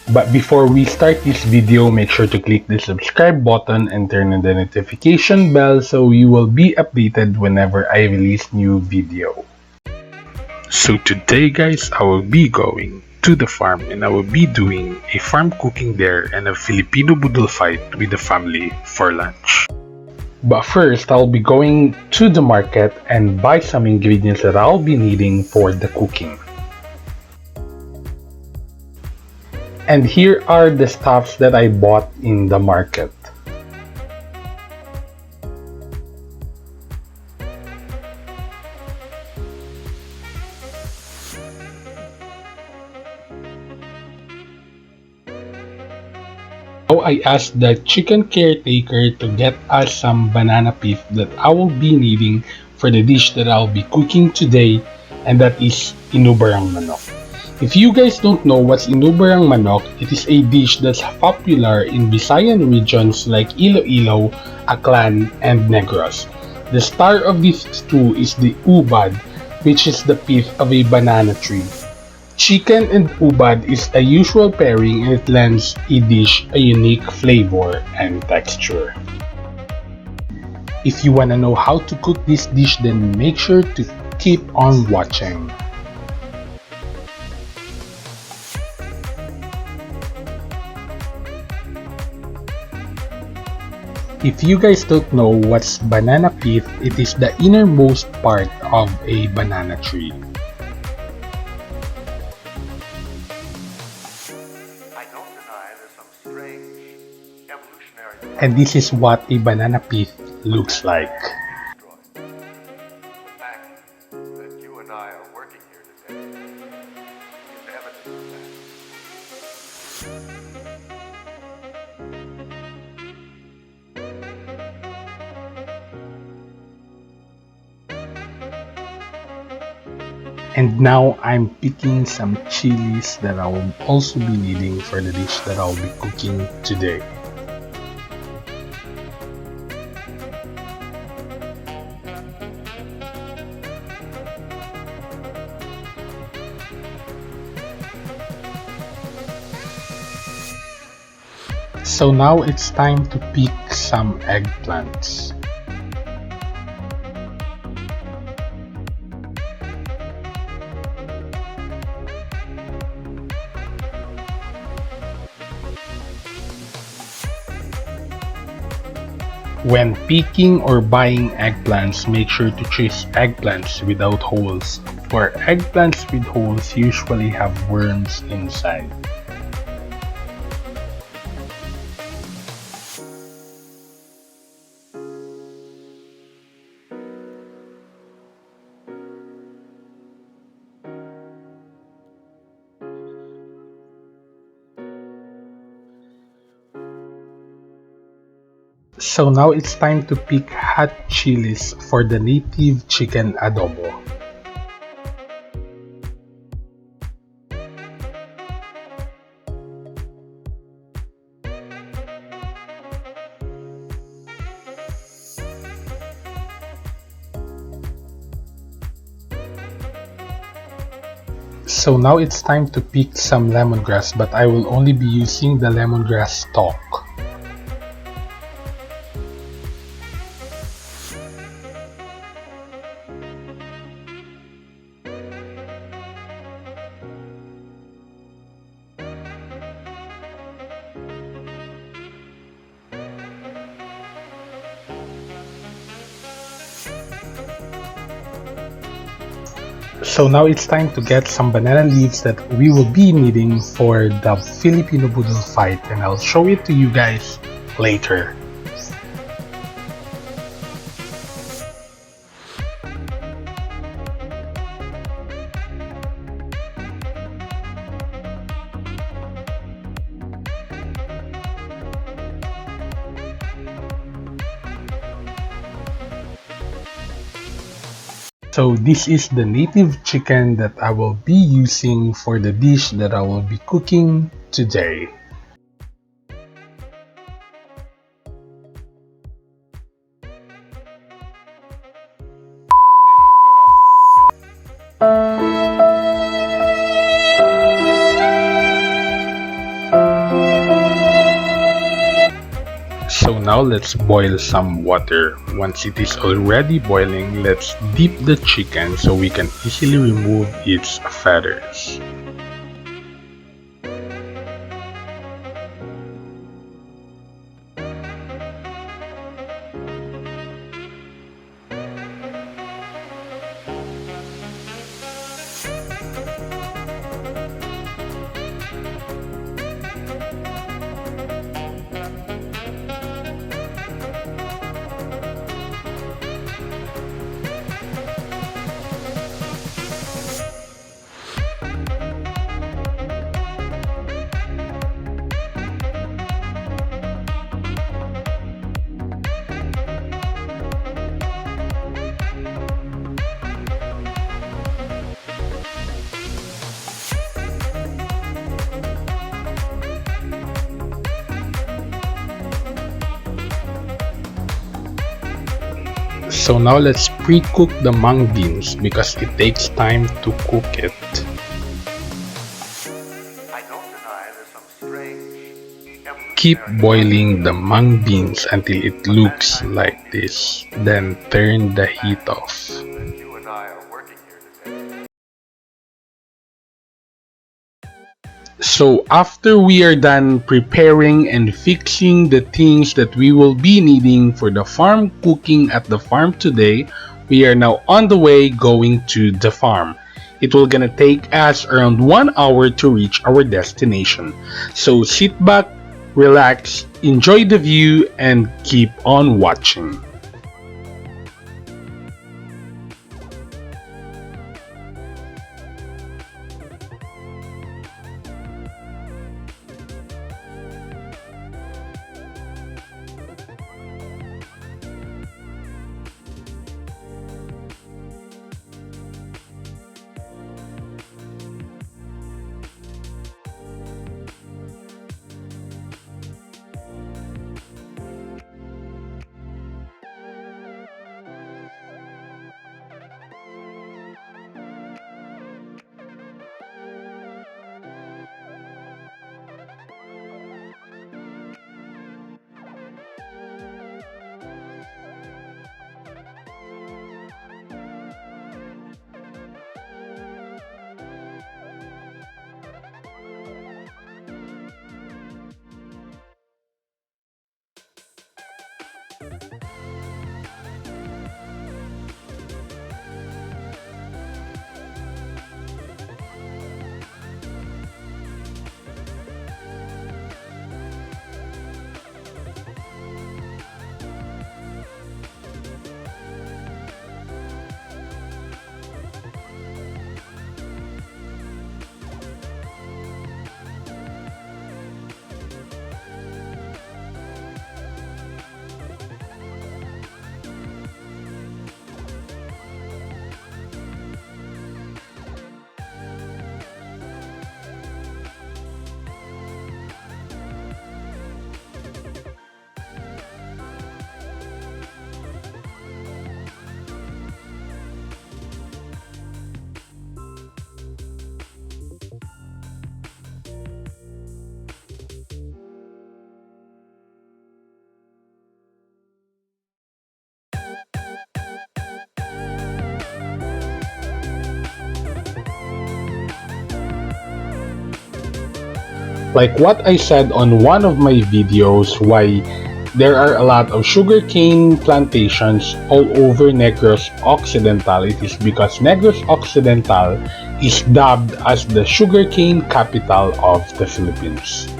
But before we start this video, make sure to click the subscribe button and turn on the notification bell so you will be updated whenever I release new video. So today guys, I will be going to the farm and I will be doing a farm cooking there and a Filipino Boodle Fight with the family for lunch. But first, I'll be going to the market and buy some ingredients that I'll be needing for the cooking. And here are the stuffs that I bought in the market. So I asked the chicken caretaker to get us some banana pith that I will be needing for the dish that I'll be cooking today, and that is Inubarang Manok. If you guys don't know what's Inubarang Manok, it is a dish that's popular in Visayan regions like Iloilo, Aklan, and Negros. The star of this stew is the ubad, which is the pith of a banana tree. Chicken and ubad is a usual pairing and it lends a dish a unique flavor and texture. If you wanna know how to cook this dish, then make sure to keep on watching. If you guys don't know what's banana pith, it is the innermost part of a banana tree. And this is what a banana pith looks like. And now I'm picking some chilies that I will also be needing for the dish that I'll be cooking today. So now it's time to pick some eggplants. When picking or buying eggplants, make sure to choose eggplants without holes, for eggplants with holes usually have worms inside. So now it's time to pick hot chilies for the native chicken adobo. So now it's time to pick some lemongrass, but I will only be using the lemongrass stalk. So now it's time to get some banana leaves that we will be needing for the Filipino Boodle Fight, and I'll show it to you guys later. So this is the native chicken that I will be using for the dish that I will be cooking today. So now let's boil some water. Once it is already boiling, let's dip the chicken so we can easily remove its feathers. So now let's pre-cook the mung beans because it takes time to cook it. Keep boiling the mung beans until it looks like this, then turn the heat off. So after we are done preparing and fixing the things that we will be needing for the farm cooking at the farm today, we are now on the way going to the farm. It will gonna take us around 1 hour to reach our destination. So sit back, relax, enjoy the view, and keep on watching. Like what I said on one of my videos, why there are a lot of sugarcane plantations all over Negros Occidental. It is because Negros Occidental is dubbed as the sugarcane capital of the Philippines.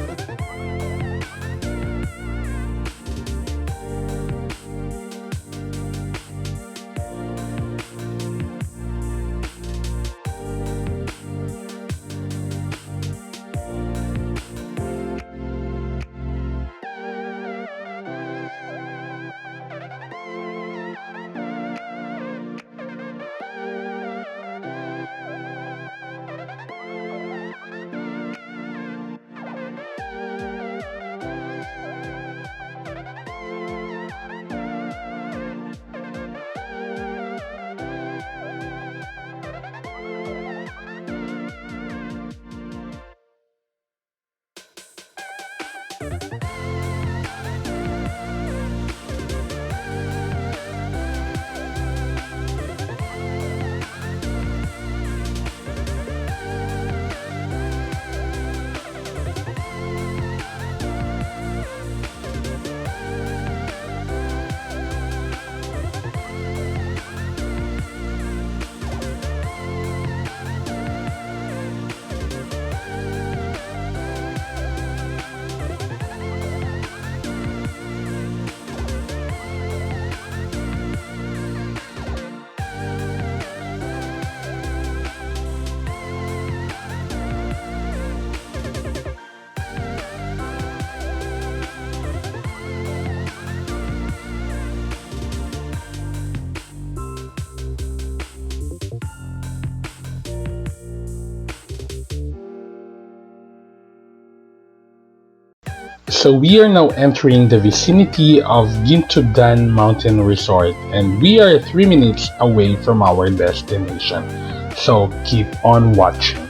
So we are now entering the vicinity of Gintudan Mountain Resort and we are 3 minutes away from our destination. So keep on watching.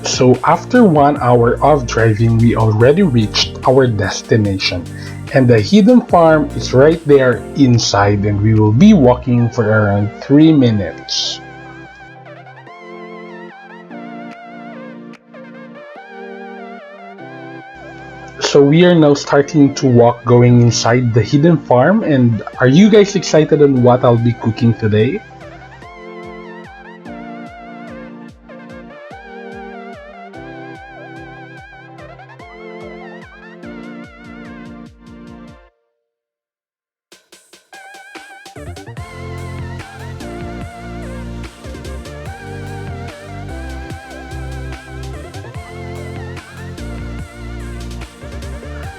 So after 1 hour of driving, we already reached our destination. And the hidden farm is right there inside and we will be walking for around 3 minutes. So we are now starting to walk going inside the hidden farm and are you guys excited on what I'll be cooking today?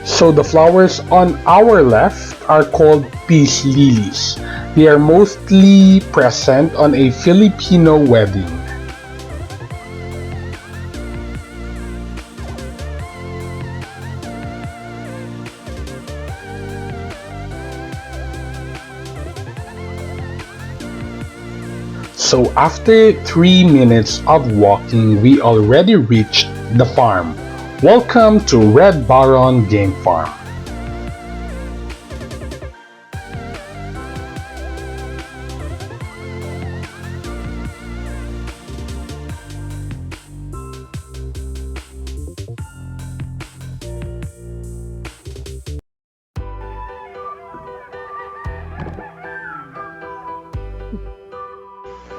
So the flowers on our left are called peace lilies. They are mostly present on a Filipino wedding. So after 3 minutes of walking, we already reached the farm. Welcome to Red Baron Game Farm.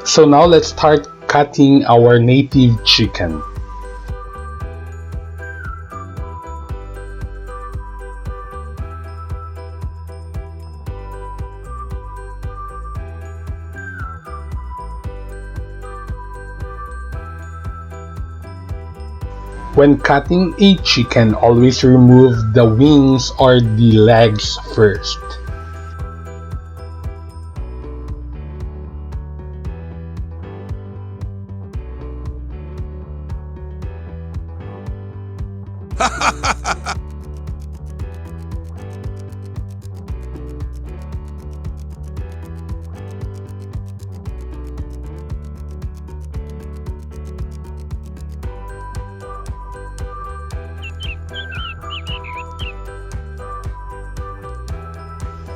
So now let's start cutting our native chicken. When cutting a chicken, always remove the wings or the legs first.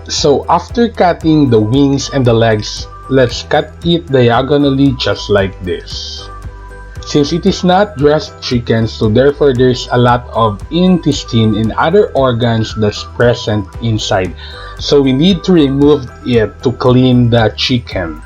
So after cutting the wings and the legs, let's cut it diagonally just like this. Since it is not dressed chicken, so therefore there's a lot of intestine and other organs that's present inside. So we need to remove it to clean the chicken.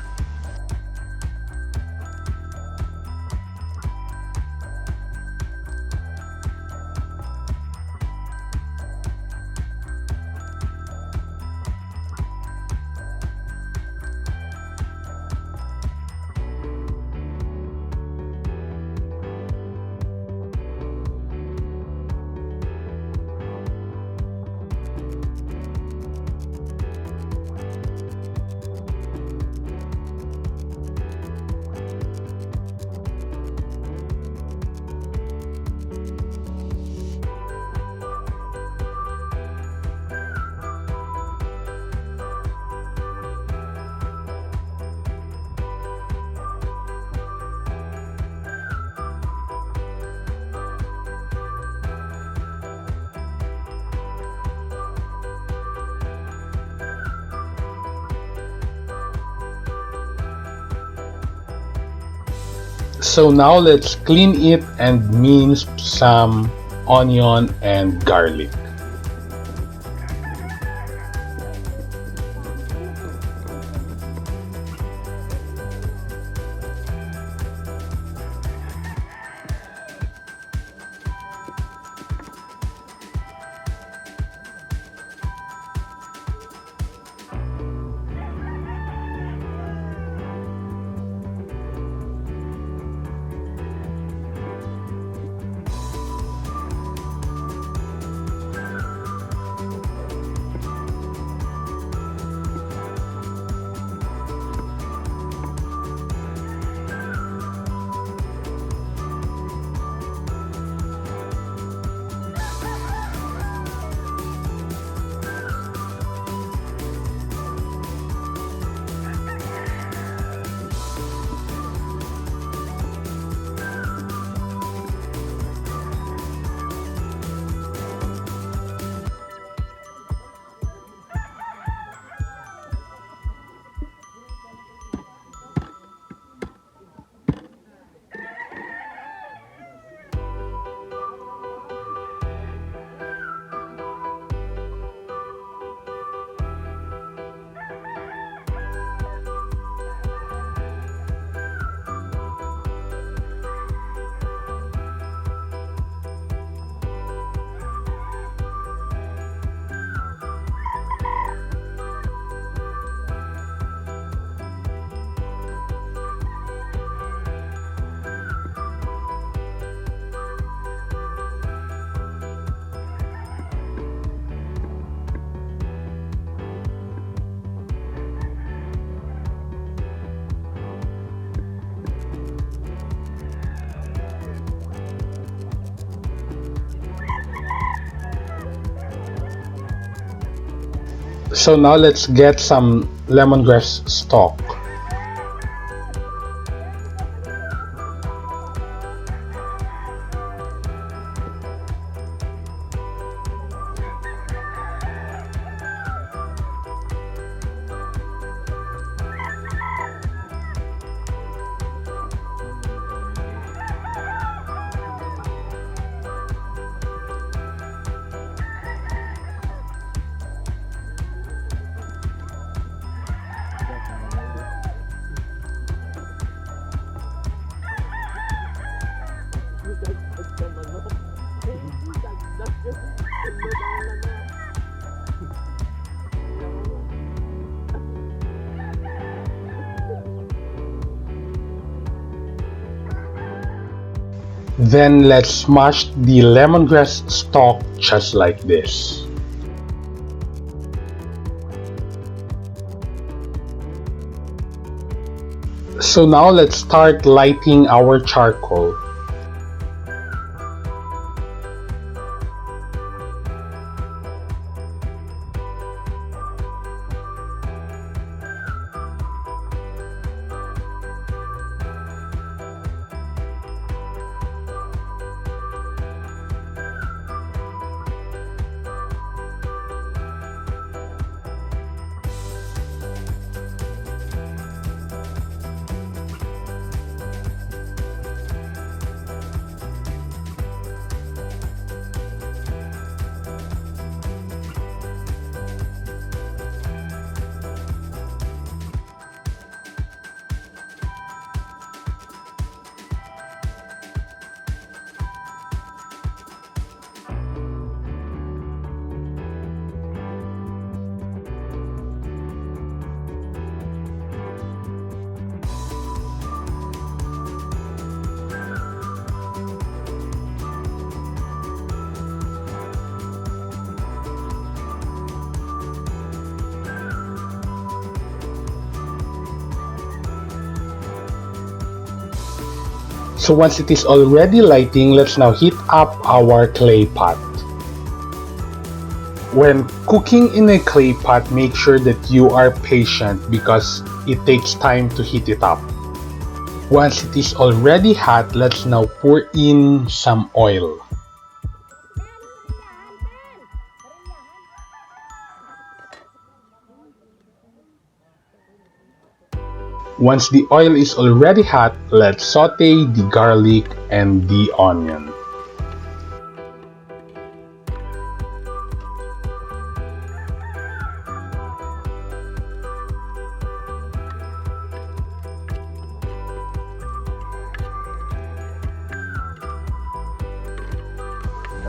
So now let's clean it and mince some onion and garlic. So now let's get some lemongrass stalk. Then let's smash the lemongrass stalk just like this. So now let's start lighting our charcoal. So once it is already lighting, let's now heat up our clay pot. When cooking in a clay pot, make sure that you are patient because it takes time to heat it up. Once it is already hot, let's now pour in some oil. Once the oil is already hot, let's saute the garlic and the onion.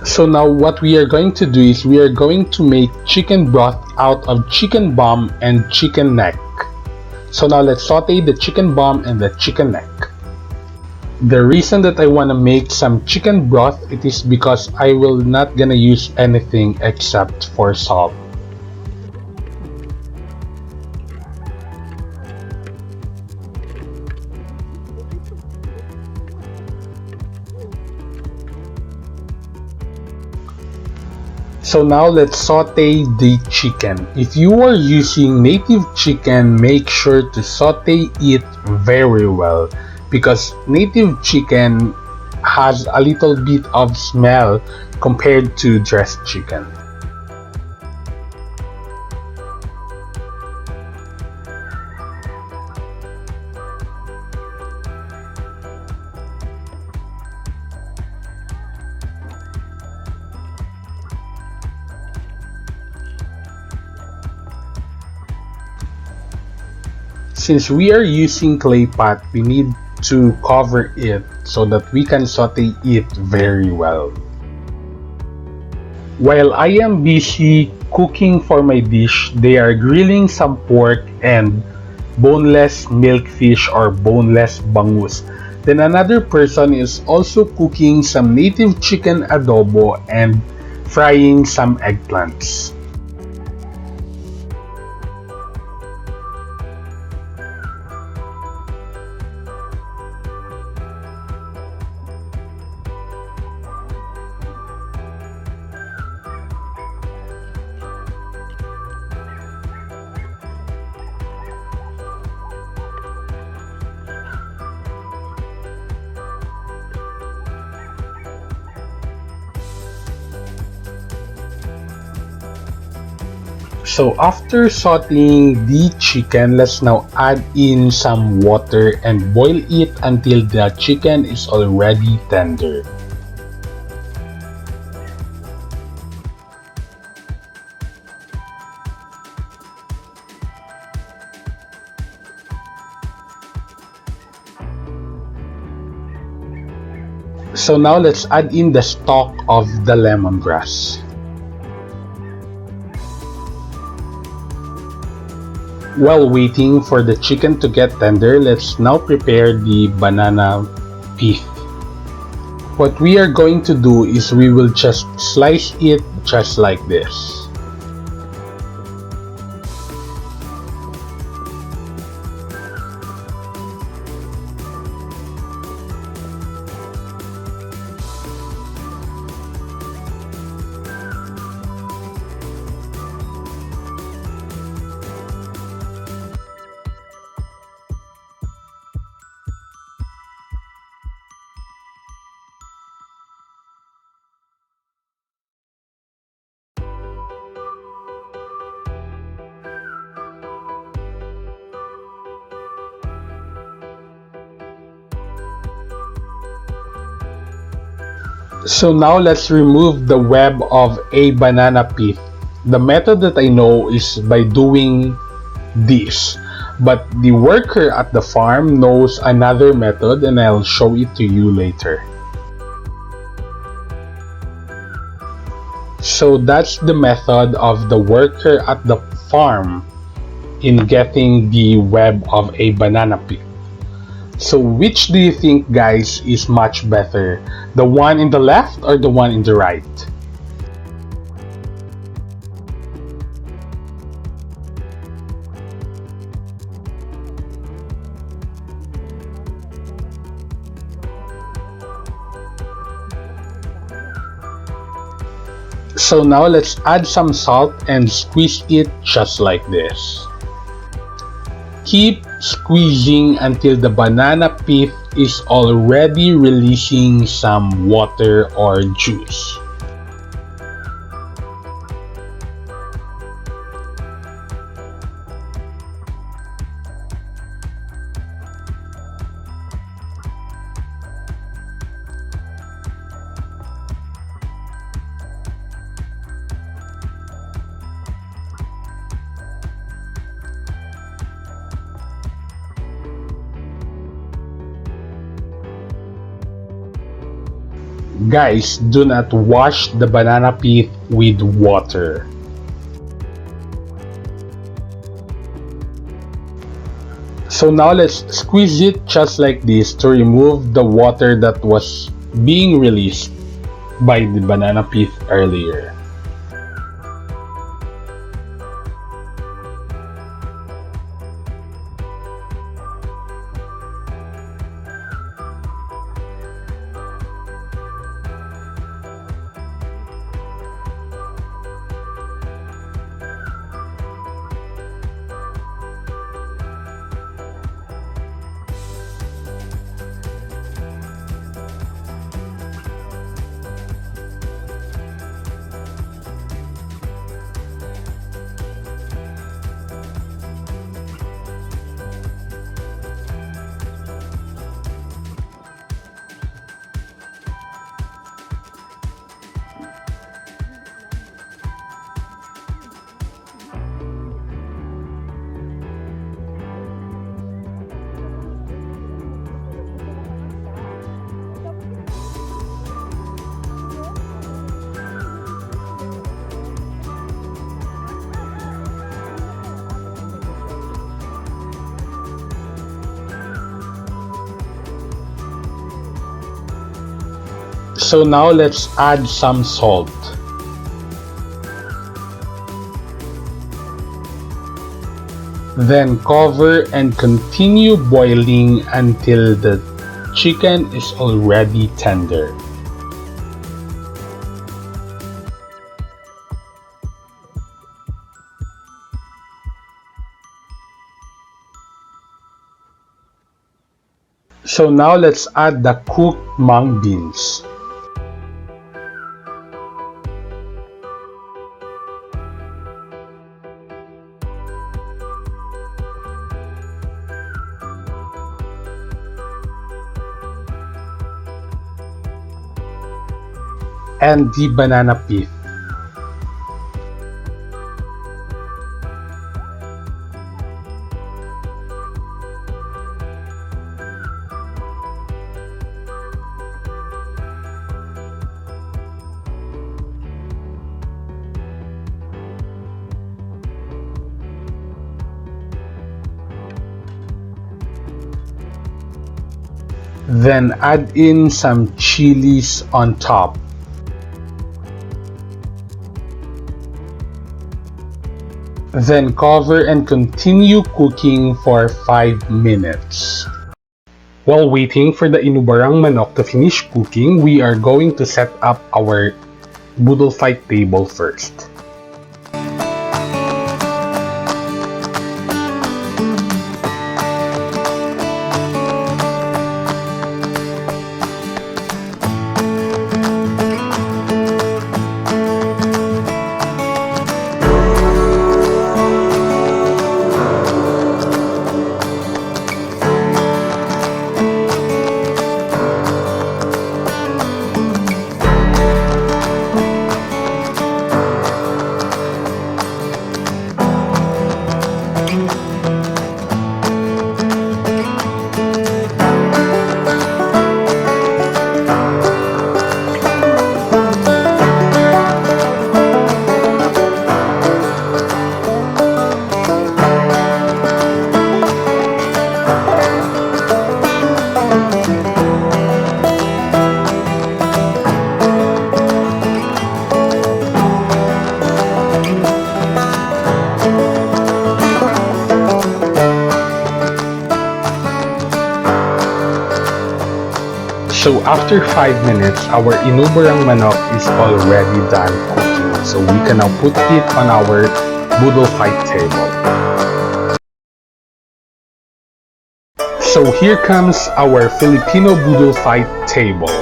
So now what we are going to do is we are going to make chicken broth out of chicken bum and chicken neck. So now let's saute the chicken bum and the chicken neck. The reason that I want to make some chicken broth, it is because I will not gonna use anything except for salt. So now let's saute the chicken. If you are using native chicken, make sure to saute it very well because native chicken has a little bit of smell compared to dressed chicken. Since we are using clay pot, we need to cover it so that we can saute it very well. While I am busy cooking for my dish, they are grilling some pork and boneless milkfish or boneless bangus. Then another person is also cooking some native chicken adobo and frying some eggplants. So after sauteing the chicken, let's now add in some water and boil it until the chicken is already tender. So now let's add in the stalk of the lemongrass. While waiting for the chicken to get tender, let's now prepare the banana pith. What we are going to do is we will just slice it just like this. So now let's remove the web of a banana pith. The method that I know is by doing this, but the worker at the farm knows another method and I'll show it to you later. So that's the method of the worker at the farm in getting the web of a banana pith. So which do you think, guys, is much better? The one in the left or the one in the right? So now let's add some salt and squeeze it just like this. Keep squeezing until the banana pith is already releasing some water or juice. Guys, do not wash the banana pith with water. So now let's squeeze it just like this to remove the water that was being released by the banana pith earlier. So now let's add some salt. Then cover and continue boiling until the chicken is already tender. So now let's add the cooked mung beans. and the banana peel. Then add in some chilies on top. Then cover and continue cooking for 5 minutes. While waiting for the Inubarang Manok to finish cooking, we are going to set up our Boodle Fight table first. So after 5 minutes, our Inubarang Manok is already done cooking. So we can now put it on our Boodle Fight table. So here comes our Filipino Boodle Fight table.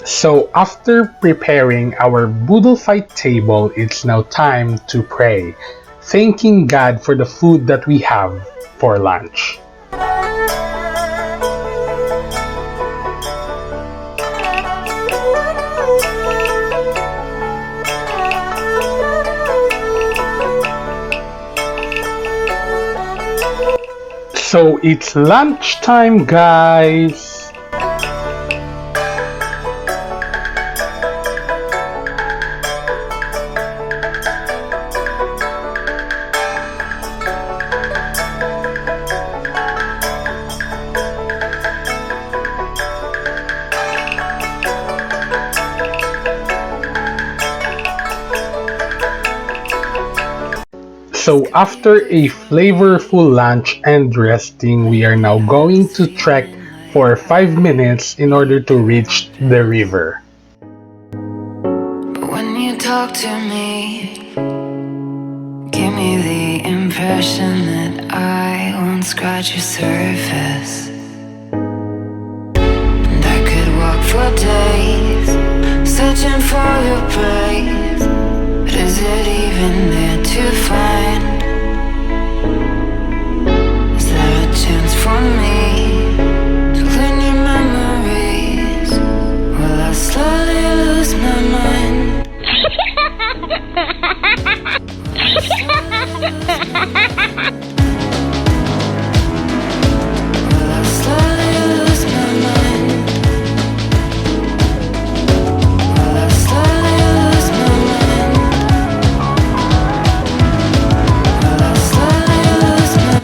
So after preparing our Boodle Fight table, it's now time to pray, thanking God for the food that we have for lunch. So it's lunchtime, guys! So after a flavorful lunch and resting, we are now going to trek for 5 minutes in order to reach the river. But when you talk to me, give me the impression that I won't scratch your surface. And I could walk for days, searching for your praise. But is it even there to find? Is there a chance for me to clean your memories? Will I slowly lose my mind? Will I slowly lose my mind? Will I slowly lose my mind? Will I slowly lose my mind?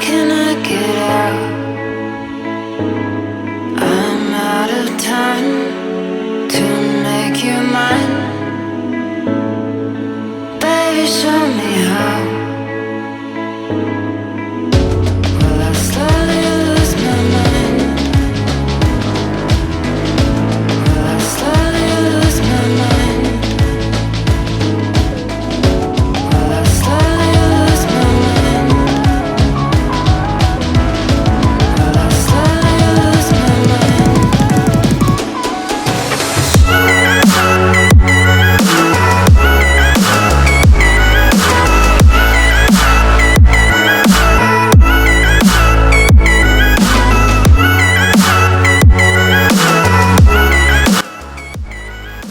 can I get out? I'm out of time to make you mine. Baby, show me how. Will I slowly lose my mind? Will I slowly lose my mind? Will I slowly lose my mind? Will I slowly lose my mind?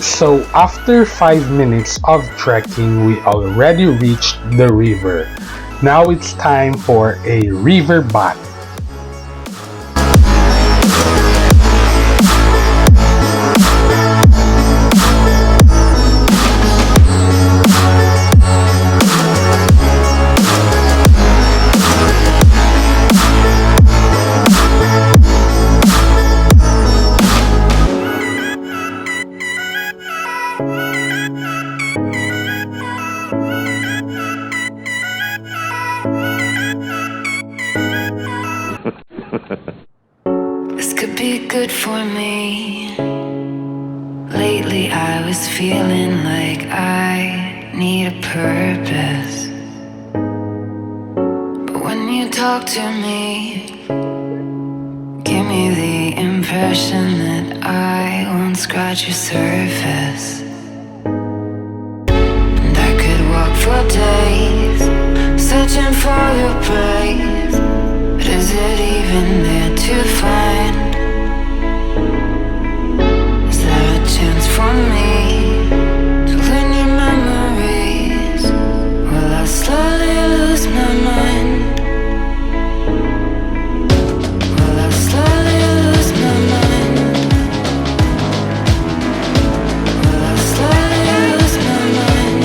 So after 5 minutes of trekking, we already reached the river. Now it's time for a river bath. This could be good for me. Lately I was feeling like I need a purpose. But when you talk to me, give me the impression that I won't scratch your surface. And I could walk for days, searching for your praise. But is it even there to find? Is there a chance for me to learn your memories? Will I slowly lose my mind? Will I slowly lose my mind? Will I slowly lose my mind?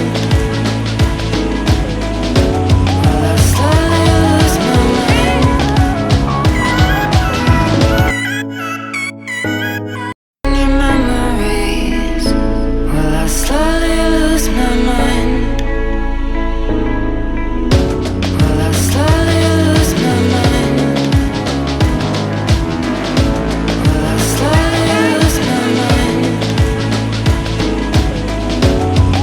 Will I slowly lose my mind? Your memories. Will I slowly lose my mind? Will I slowly lose my mind? Will I slowly lose my mind?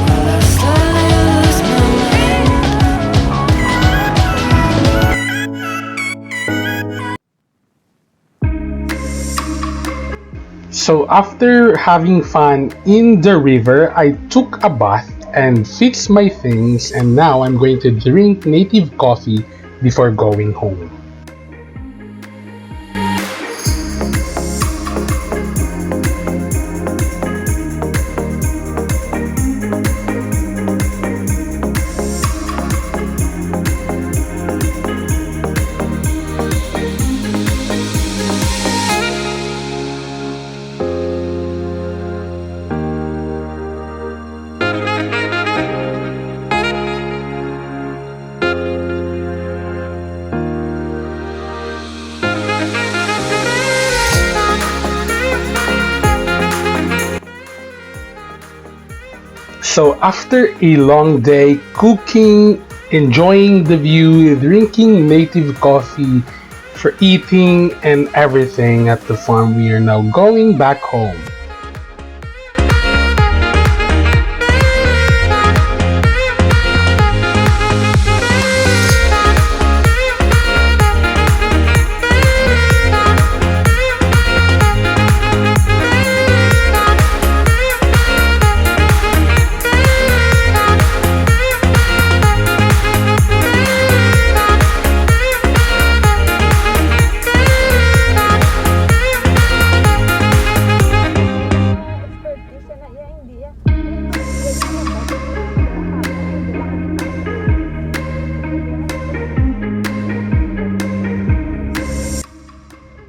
Will I slowly lose my mind? So after having fun in the river, I took a bath and fixed my things, and now I'm going to drink native coffee before going home. So after a long day cooking, enjoying the view, drinking native coffee, for eating and everything at the farm, we are now going back home.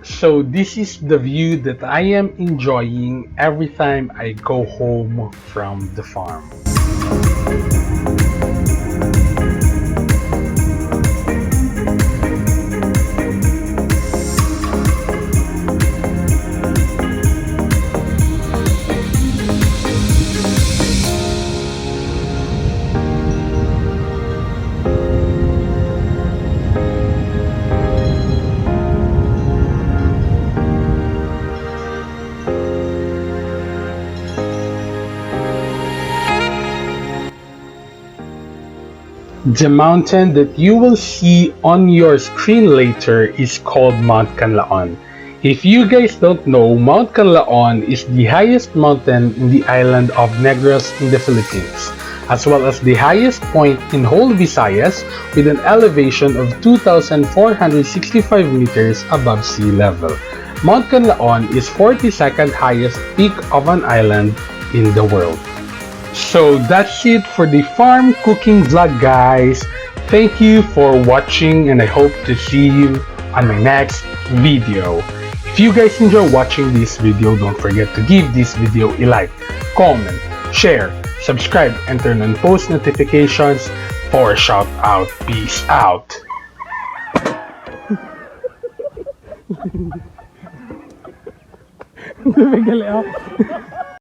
So this is the view that I am enjoying every time I go home from the farm. The mountain that you will see on your screen later is called Mount Canlaon. If you guys don't know, Mount Canlaon is the highest mountain in the island of Negros in the Philippines, as well as the highest point in whole Visayas with an elevation of 2,465 meters above sea level. Mount Canlaon is 42nd highest peak of an island in the world. So that's it for the farm cooking vlog, guys. Thank you for watching, and I hope to see you on my next video. If you guys enjoy watching this video, don't forget to give this video a like, comment, share, subscribe, and turn on post notifications for a shout out. Peace out.